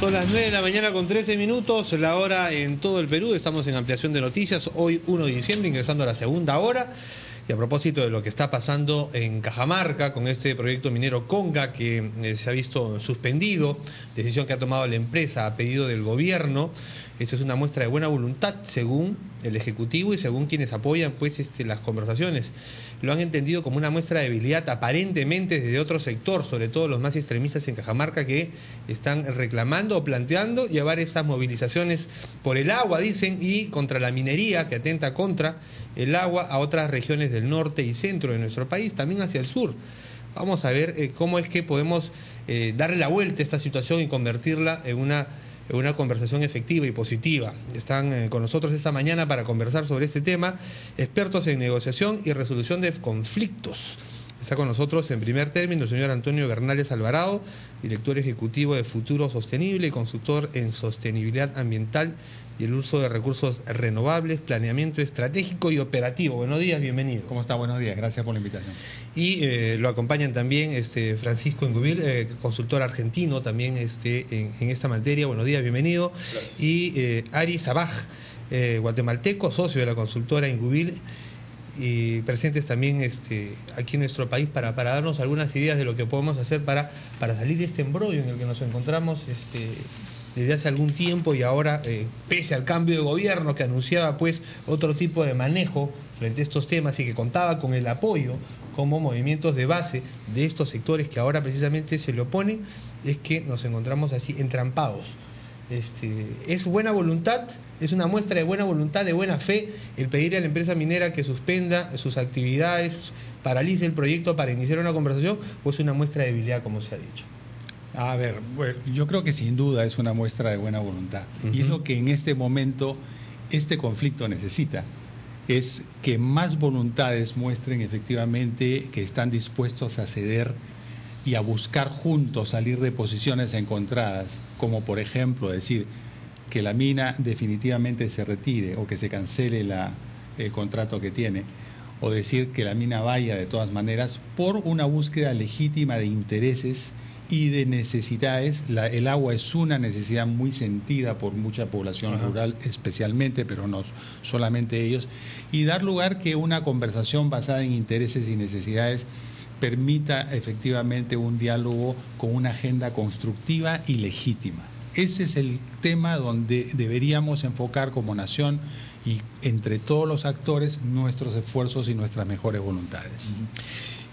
Son las 9 de la mañana con 13 minutos, la hora en todo el Perú. Estamos en ampliación de noticias, hoy 1 de diciembre, ingresando a la segunda hora. Y a propósito de lo que está pasando en Cajamarca con este proyecto minero Conga que se ha visto suspendido, decisión que ha tomado la empresa a pedido del gobierno. Esta es una muestra de buena voluntad según el Ejecutivo y según quienes apoyan las conversaciones. Lo han entendido como una muestra de debilidad aparentemente desde otro sector, sobre todo los más extremistas en Cajamarca, que están reclamando o planteando llevar esas movilizaciones por el agua, dicen, y contra la minería que atenta contra el agua a otras regiones del norte y centro de nuestro país, también hacia el sur. Vamos a ver cómo es que podemos darle la vuelta a esta situación y convertirla en una conversación efectiva y positiva. Están con nosotros esta mañana para conversar sobre este tema expertos en negociación y resolución de conflictos. Está con nosotros en primer término el señor Antonio Bernales Alvarado, director ejecutivo de Futuro Sostenible y consultor en sostenibilidad ambiental y el uso de recursos renovables, planeamiento estratégico y operativo. Buenos días, bienvenido. ¿Cómo está? Buenos días, gracias por la invitación. Y lo acompañan también Francisco Ingubil, consultor argentino también en esta materia. Buenos días, bienvenido. Gracias. Y Ari Sabaj, guatemalteco, socio de la consultora Ingubil, y presentes también aquí en nuestro país para darnos algunas ideas de lo que podemos hacer para salir de este embrollo en el que nos encontramos desde hace algún tiempo, y ahora, pese al cambio de gobierno que anunciaba otro tipo de manejo frente a estos temas y que contaba con el apoyo como movimientos de base de estos sectores que ahora precisamente se le oponen, es que nos encontramos así entrampados. Es buena voluntad, es una muestra de buena voluntad, de buena fe, el pedirle a la empresa minera que suspenda sus actividades, paralice el proyecto para iniciar una conversación, o es una muestra de debilidad, como se ha dicho. A ver, bueno, yo creo que sin duda es una muestra de buena voluntad. Y es lo que en este momento este conflicto necesita. Es que más voluntades muestren efectivamente que están dispuestos a ceder y a buscar juntos salir de posiciones encontradas, como por ejemplo decir que la mina definitivamente se retire o que se cancele el contrato que tiene, o decir que la mina vaya de todas maneras por una búsqueda legítima de intereses y de necesidades. El agua es una necesidad muy sentida por mucha población rural especialmente, pero no solamente ellos, y dar lugar que una conversación basada en intereses y necesidades permita efectivamente un diálogo con una agenda constructiva y legítima. Ese es el tema donde deberíamos enfocar como nación y entre todos los actores nuestros esfuerzos y nuestras mejores voluntades.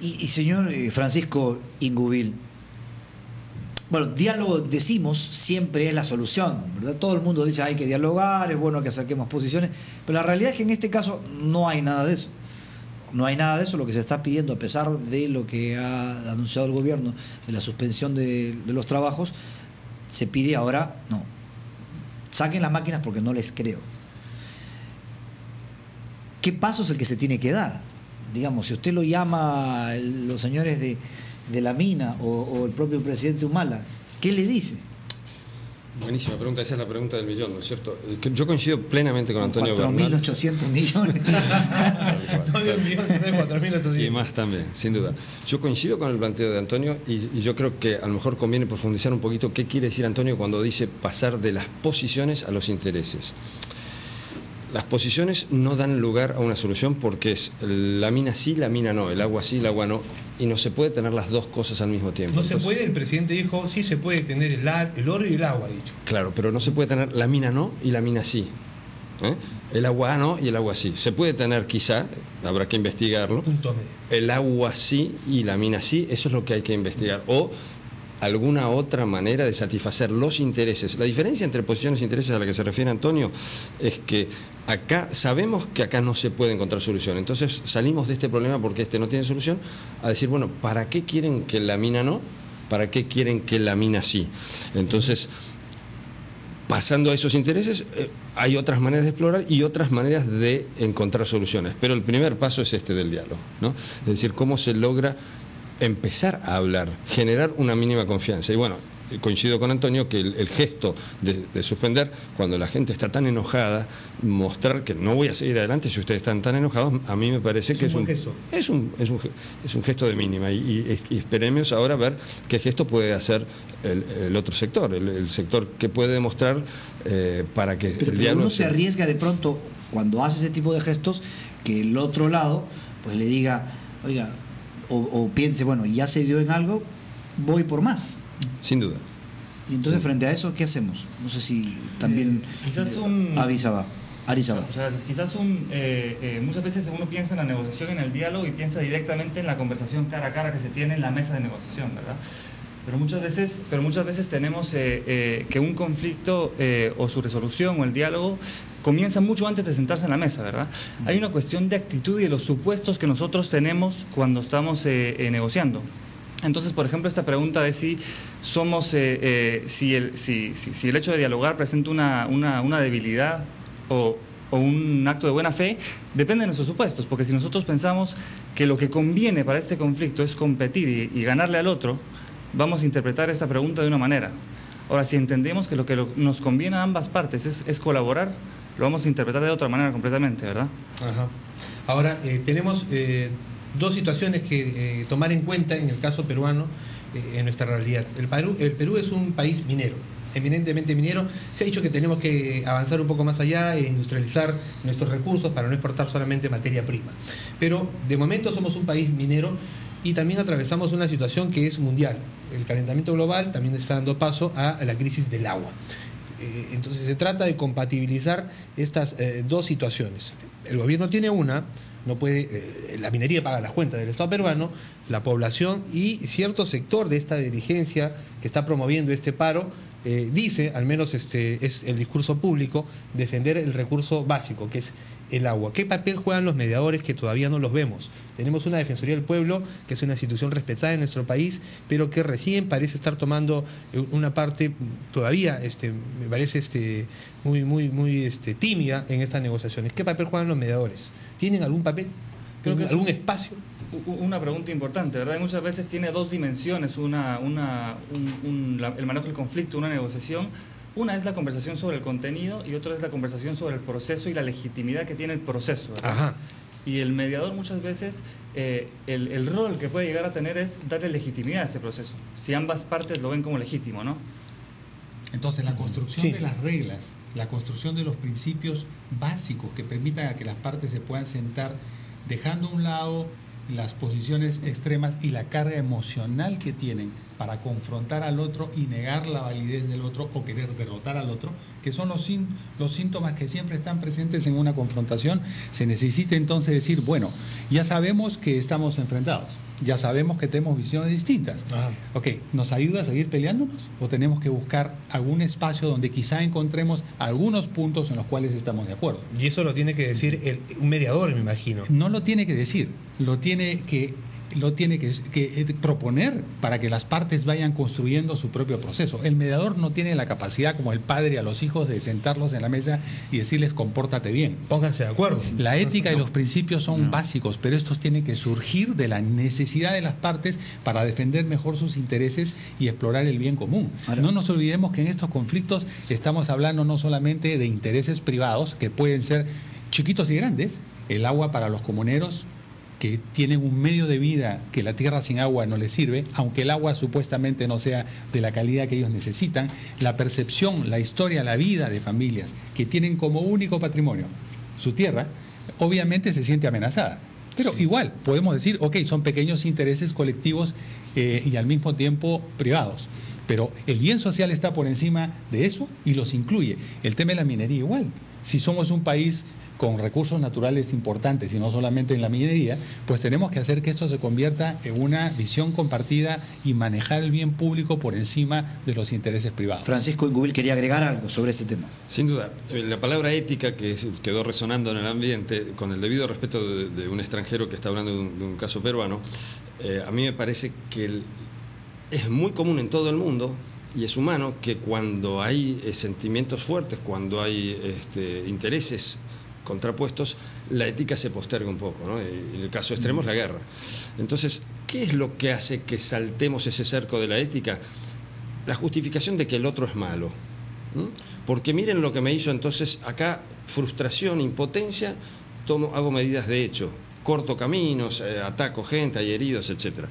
Y señor Francisco Ingubil, bueno, diálogo, decimos, siempre es la solución, ¿verdad? Todo el mundo dice hay que dialogar, es bueno que acerquemos posiciones, pero la realidad es que en este caso no hay nada de eso. No hay nada de eso. Lo que se está pidiendo, a pesar de lo que ha anunciado el gobierno, de la suspensión de los trabajos, se pide ahora, no, saquen las máquinas porque no les creo. ¿Qué paso es el que se tiene que dar? Digamos, si usted lo llama a los señores de la mina o el propio presidente Humala, ¿qué le dice? Buenísima pregunta, esa es la pregunta del millón, ¿no es cierto? Yo coincido plenamente con Antonio Bernal. 4.800 millones. No de 1 millón, sino de 4.800. Y más también, sin duda. Yo coincido con el planteo de Antonio y yo creo que a lo mejor conviene profundizar un poquito qué quiere decir Antonio cuando dice pasar de las posiciones a los intereses. Las posiciones no dan lugar a una solución porque es la mina sí, la mina no, el agua sí, el agua no, y no se puede tener las dos cosas al mismo tiempo. No se puede, el presidente dijo, sí se puede tener el oro y el agua, ha dicho. Claro, pero no se puede tener la mina no y la mina sí. El agua no y el agua sí. Se puede tener quizá, habrá que investigarlo, Punto medio. el agua sí y la mina sí, eso es lo que hay que investigar. O alguna otra manera de satisfacer los intereses. La diferencia entre posiciones e intereses a la que se refiere Antonio es que acá sabemos que acá no se puede encontrar solución. Entonces salimos de este problema porque no tiene solución a decir, bueno, ¿para qué quieren que la mina no? ¿Para qué quieren que la mina sí? Entonces, pasando a esos intereses, hay otras maneras de explorar y otras maneras de encontrar soluciones. Pero el primer paso es del diálogo, ¿no? Es decir, cómo se logra empezar a hablar, generar una mínima confianza. Y bueno, coincido con Antonio que el gesto de suspender, cuando la gente está tan enojada, mostrar que no voy a seguir adelante si ustedes están tan enojados, a mí me parece que es un gesto de mínima, y esperemos ahora ver qué gesto puede hacer el otro sector, el sector que puede demostrar para que pero uno se arriesga de pronto cuando hace ese tipo de gestos que el otro lado pues le diga, oiga, o piense, bueno, ya se dio en algo, voy por más. Sin duda. Y entonces frente a eso, ¿qué hacemos? No sé si también quizás Arizaba. Muchas gracias. Quizás muchas veces uno piensa en la negociación, en el diálogo, y piensa directamente en la conversación cara a cara que se tiene en la mesa de negociación, ¿verdad? Pero muchas veces tenemos que un conflicto o su resolución o el diálogo comienza mucho antes de sentarse en la mesa, ¿verdad? Hay una cuestión de actitud y de los supuestos que nosotros tenemos cuando estamos negociando. Entonces, por ejemplo, esta pregunta de si somos, si el hecho de dialogar presenta una debilidad o un acto de buena fe, depende de nuestros supuestos, porque si nosotros pensamos que lo que conviene para este conflicto es competir y ganarle al otro, vamos a interpretar esa pregunta de una manera. Ahora, si entendemos que lo que nos conviene a ambas partes es colaborar, lo vamos a interpretar de otra manera completamente, ¿verdad? Ajá. Ahora, tenemos dos situaciones que tomar en cuenta en el caso peruano en nuestra realidad. El Perú es un país minero, eminentemente minero. Se ha dicho que tenemos que avanzar un poco más allá e industrializar nuestros recursos para no exportar solamente materia prima. Pero de momento somos un país minero y también atravesamos una situación que es mundial. El calentamiento global también está dando paso a la crisis del agua. Entonces se trata de compatibilizar estas dos situaciones. El gobierno tiene una, no puede, la minería paga las cuentas del Estado peruano, la población y cierto sector de esta dirigencia que está promoviendo este paro dice, al menos es el discurso público, defender el recurso básico, que es el agua. ¿Qué papel juegan los mediadores que todavía no los vemos? Tenemos una Defensoría del Pueblo, que es una institución respetada en nuestro país, pero que recién parece estar tomando una parte todavía, me parece muy tímida en estas negociaciones. ¿Qué papel juegan los mediadores? ¿Tienen algún papel? Creo que ¿algún espacio? Una pregunta importante, ¿verdad? Y muchas veces tiene dos dimensiones el manejo del conflicto, una negociación. Una es la conversación sobre el contenido y otra es la conversación sobre el proceso y la legitimidad que tiene el proceso, ¿verdad? Ajá. Y el mediador muchas veces, el rol que puede llegar a tener es darle legitimidad a ese proceso, si ambas partes lo ven como legítimo, ¿no? Entonces, la construcción de las reglas, la construcción de los principios básicos que permitan a que las partes se puedan sentar, dejando a un lado las posiciones extremas y la carga emocional que tienen para confrontar al otro y negar la validez del otro o querer derrotar al otro, que son los síntomas que siempre están presentes en una confrontación. Se necesita entonces decir, bueno, ya sabemos que estamos enfrentados, ya sabemos que tenemos visiones distintas. Ok, ¿nos ayuda a seguir peleándonos o tenemos que buscar algún espacio donde quizá encontremos algunos puntos en los cuales estamos de acuerdo? Y eso lo tiene que decir un mediador, me imagino. No lo tiene que decir, lo tiene que proponer para que las partes vayan construyendo su propio proceso. El mediador no tiene la capacidad, como el padre a los hijos, de sentarlos en la mesa y decirles compórtate bien. Pónganse de acuerdo. La ética y los principios son básicos, pero estos tienen que surgir de la necesidad de las partes para defender mejor sus intereses y explorar el bien común. No nos olvidemos que en estos conflictos estamos hablando no solamente de intereses privados, que pueden ser chiquitos y grandes, el agua para los comuneros, que tienen un medio de vida que la tierra sin agua no les sirve, aunque el agua supuestamente no sea de la calidad que ellos necesitan, la percepción, la historia, la vida de familias que tienen como único patrimonio su tierra, obviamente se siente amenazada. Pero igual, podemos decir, ok, son pequeños intereses colectivos y al mismo tiempo privados. Pero el bien social está por encima de eso y los incluye. El tema de la minería igual. Si somos un país con recursos naturales importantes y no solamente en la minería, pues tenemos que hacer que esto se convierta en una visión compartida y manejar el bien público por encima de los intereses privados. Francisco Ingubil quería agregar algo sobre este tema. Sin duda, la palabra ética que quedó resonando en el ambiente, con el debido respeto de un extranjero que está hablando de un caso peruano, a mí me parece que es muy común en todo el mundo y es humano que cuando hay sentimientos fuertes, cuando hay intereses contrapuestos, la ética se posterga un poco, ¿no? En el caso extremo es la guerra. Entonces, ¿qué es lo que hace que saltemos ese cerco de la ética? la justificación de que el otro es malo. Porque miren lo que me hizo, entonces acá frustración, impotencia, hago medidas de hecho, corto caminos, ataco gente, hay heridos, etcétera.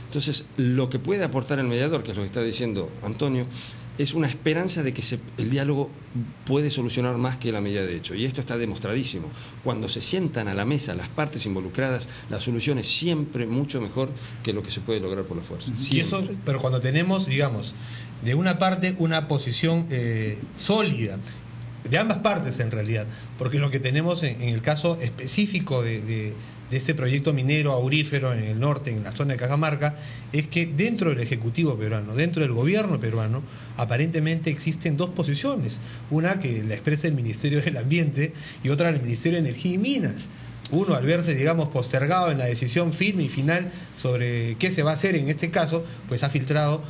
Entonces, lo que puede aportar el mediador, que es lo que está diciendo Antonio, es una esperanza de que el diálogo puede solucionar más que la medida de hecho. Y esto está demostradísimo. Cuando se sientan a la mesa las partes involucradas, la solución es siempre mucho mejor que lo que se puede lograr por la fuerza. Y eso, pero cuando tenemos, digamos, de una parte una posición sólida, de ambas partes en realidad, porque lo que tenemos en el caso específico de este proyecto minero aurífero en el norte, en la zona de Cajamarca, es que dentro del Ejecutivo peruano, dentro del gobierno peruano, aparentemente existen dos posiciones, una que la expresa el Ministerio del Ambiente y otra el Ministerio de Energía y Minas. Uno, al verse, digamos, postergado en la decisión firme y final sobre qué se va a hacer en este caso, pues ha filtrado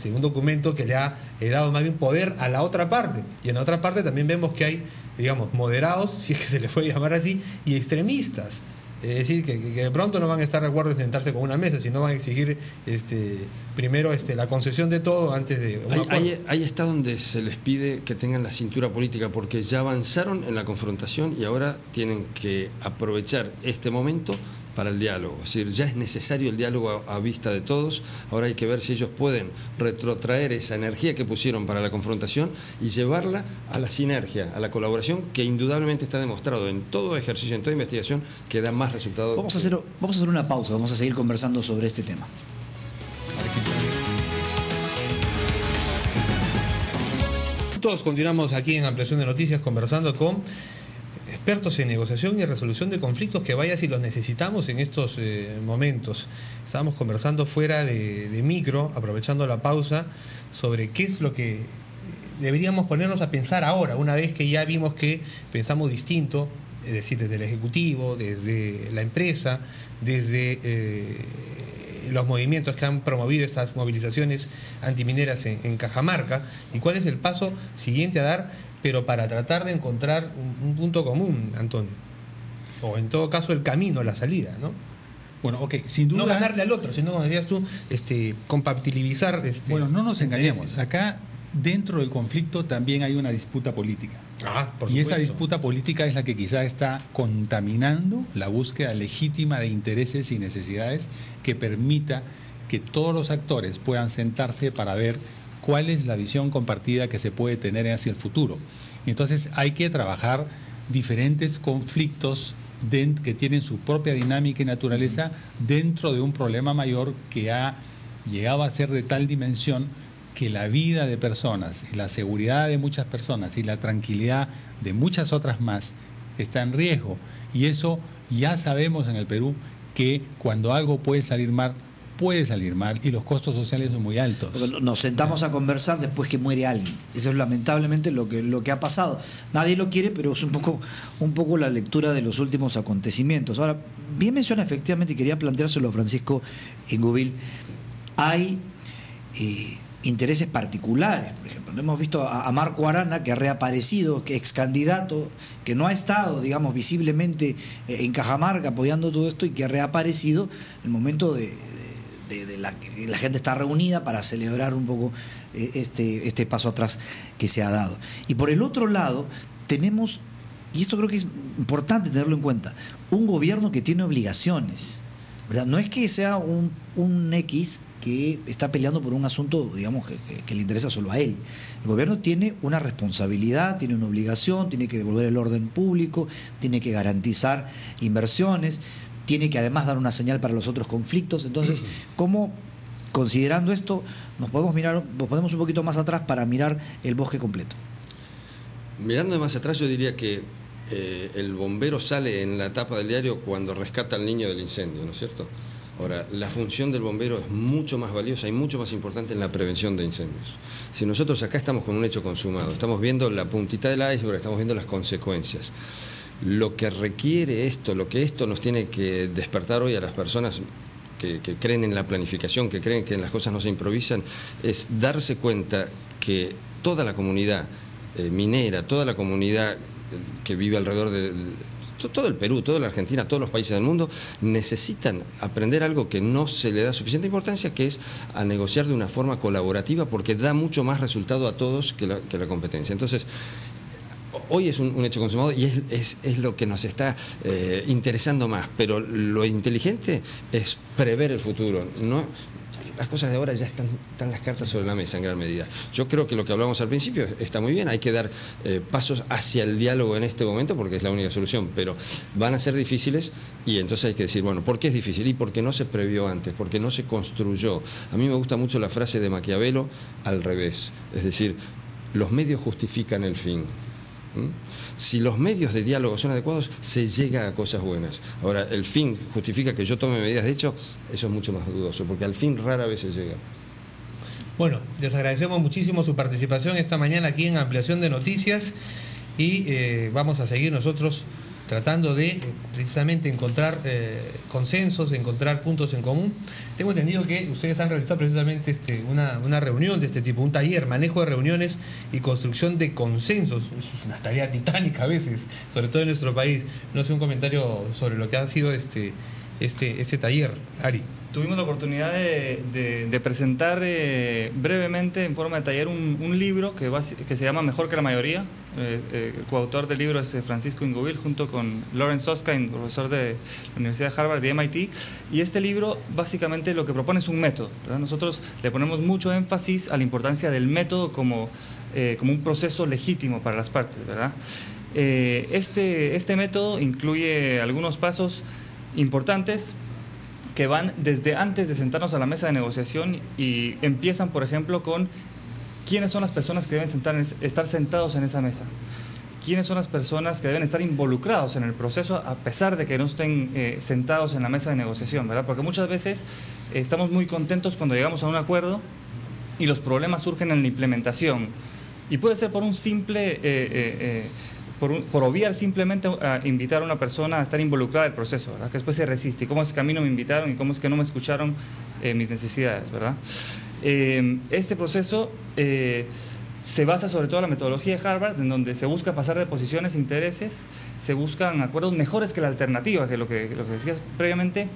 un documento que le ha dado más bien poder a la otra parte. Y en la otra parte también vemos que hay, digamos, moderados, si es que se les puede llamar así, y extremistas. Es decir, que de pronto no van a estar de acuerdo en sentarse con una mesa, sino van a exigir primero la concesión de todo antes de... Ahí está donde se les pide que tengan la cintura política, porque ya avanzaron en la confrontación y ahora tienen que aprovechar este momento para el diálogo. Es decir, ya es necesario el diálogo a vista de todos. Ahora hay que ver si ellos pueden retrotraer esa energía que pusieron para la confrontación y llevarla a la sinergia, a la colaboración, que indudablemente está demostrado en todo ejercicio, en toda investigación, que da más resultados. Vamos a hacer una pausa, vamos a seguir conversando sobre este tema. Todos continuamos aquí en Ampliación de Noticias conversando con expertos en negociación y resolución de conflictos, que vaya si los necesitamos en estos momentos. Estábamos conversando fuera de micro, aprovechando la pausa, sobre qué es lo que deberíamos ponernos a pensar ahora, una vez que ya vimos que pensamos distinto, es decir, desde el Ejecutivo, desde la empresa, desde los movimientos que han promovido estas movilizaciones antimineras en Cajamarca, y cuál es el paso siguiente a dar, pero para tratar de encontrar un punto común, Antonio. O en todo caso el camino, la salida, ¿no? Bueno, ok, sin duda... No ganarle al otro, sino, como decías tú, compatibilizar... Bueno, no nos engañemos. Acá, dentro del conflicto, también hay una disputa política. Por y supuesto. esa disputa política es la que quizá está contaminando la búsqueda legítima de intereses y necesidades que permita que todos los actores puedan sentarse para ver cuál es la visión compartida que se puede tener hacia el futuro. Y entonces hay que trabajar diferentes conflictos que tienen su propia dinámica y naturaleza dentro de un problema mayor que ha llegado a ser de tal dimensión que la vida de personas, y la seguridad de muchas personas y la tranquilidad de muchas otras más está en riesgo. Y eso ya sabemos en el Perú, que cuando algo puede salir mal y los costos sociales son muy altos. Porque nos sentamos a conversar después que muere alguien. Eso es lamentablemente lo que ha pasado. Nadie lo quiere, pero es un poco la lectura de los últimos acontecimientos. Ahora, bien menciona efectivamente, y quería planteárselo a Francisco Ingubil, hay intereses particulares. Por ejemplo, hemos visto a Marco Arana, que ha reaparecido, que ex candidato, que no ha estado, digamos, visiblemente en Cajamarca apoyando todo esto, y que ha reaparecido en el momento de la gente está reunida para celebrar un poco este paso atrás que se ha dado. Y por el otro lado tenemos, y esto creo que es importante tenerlo en cuenta, un gobierno que tiene obligaciones, ¿verdad? No es que sea un X que está peleando por un asunto, digamos, que le interesa solo a él. El gobierno tiene una responsabilidad, tiene una obligación, tiene que devolver el orden público, tiene que garantizar inversiones, tiene que además dar una señal para los otros conflictos. Entonces, ¿cómo, considerando esto, nos podemos un poquito más atrás para mirar el bosque completo? Mirando más atrás, yo diría que el bombero sale en la tapa del diario cuando rescata al niño del incendio, ¿no es cierto? Ahora, la función del bombero es mucho más valiosa y mucho más importante en la prevención de incendios. Si nosotros acá estamos con un hecho consumado, estamos viendo la puntita del iceberg, estamos viendo las consecuencias. Lo que requiere lo que esto nos tiene que despertar hoy a las personas que creen en la planificación, que creen que las cosas no se improvisan, es darse cuenta que toda la comunidad minera, toda la comunidad que vive alrededor todo el Perú, toda la Argentina, todos los países del mundo necesitan aprender algo que no se le da suficiente importancia, que es a negociar de una forma colaborativa, porque da mucho más resultado a todos que la competencia. Entonces, hoy es un hecho consumado y es lo que nos está interesando más, pero lo inteligente es prever el futuro. Las cosas de ahora ya están las cartas sobre la mesa en gran medida. Yo creo que lo que hablamos al principio está muy bien, hay que dar pasos hacia el diálogo en este momento porque es la única solución, pero van a ser difíciles y entonces hay que decir, bueno, ¿por qué es difícil? Y porque no se previó antes, porque no se construyó. A mí me gusta mucho la frase de Maquiavelo al revés, es decir, los medios justifican el fin. Si los medios de diálogo son adecuados, se llega a cosas buenas. Ahora, el fin justifica que yo tome medidas. De hecho, eso es mucho más dudoso, porque al fin rara vez se llega. Bueno, les agradecemos muchísimo su participación esta mañana aquí en Ampliación de Noticias y vamos a seguir nosotros tratando de precisamente encontrar consensos, encontrar puntos en común. Tengo entendido que ustedes han realizado precisamente una reunión de este tipo, un taller, manejo de reuniones y construcción de consensos. Es una tarea titánica a veces, sobre todo en nuestro país. No sé, un comentario sobre lo que ha sido este taller, Ari. Tuvimos la oportunidad de presentar brevemente en forma de taller un libro que se llama Mejor que la mayoría. El coautor del libro es Francisco Ingouville, junto con Lawrence Susskind, profesor de la Universidad de Harvard y de MIT. Y este libro básicamente lo que propone es un método, ¿verdad? Nosotros le ponemos mucho énfasis a la importancia del método como un proceso legítimo para las partes, ¿verdad? Este método incluye algunos pasos importantes que van desde antes de sentarnos a la mesa de negociación y empiezan, por ejemplo, con quiénes son las personas que deben estar sentados en esa mesa, quiénes son las personas que deben estar involucrados en el proceso a pesar de que no estén sentados en la mesa de negociación, ¿verdad? Porque muchas veces estamos muy contentos cuando llegamos a un acuerdo y los problemas surgen en la implementación y puede ser por un simple... por obviar simplemente a invitar a una persona a estar involucrada en el proceso, ¿verdad? Que después se resiste. ¿Cómo es que a mí no me invitaron y cómo es que no me escucharon mis necesidades, ¿verdad? Este proceso se basa sobre todo en la metodología de Harvard, en donde se busca pasar de posiciones e intereses, se buscan acuerdos mejores que la alternativa, que lo que decías previamente,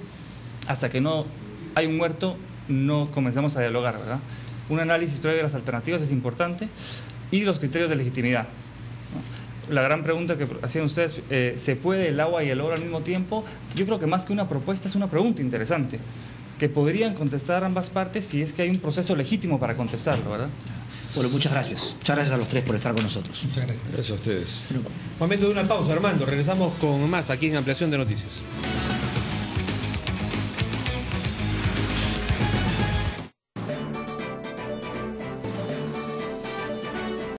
hasta que no hay un muerto, no comenzamos a dialogar, ¿verdad? Un análisis previo de las alternativas es importante y los criterios de legitimidad, ¿no? La gran pregunta que hacían ustedes, ¿se puede el agua y el oro al mismo tiempo? Yo creo que más que una propuesta es una pregunta interesante, que podrían contestar ambas partes si es que hay un proceso legítimo para contestarlo, ¿verdad? Bueno, muchas gracias. Muchas gracias a los tres por estar con nosotros. Muchas gracias. Gracias a ustedes. Momento de una pausa, Armando. Regresamos con más aquí en Ampliación de Noticias.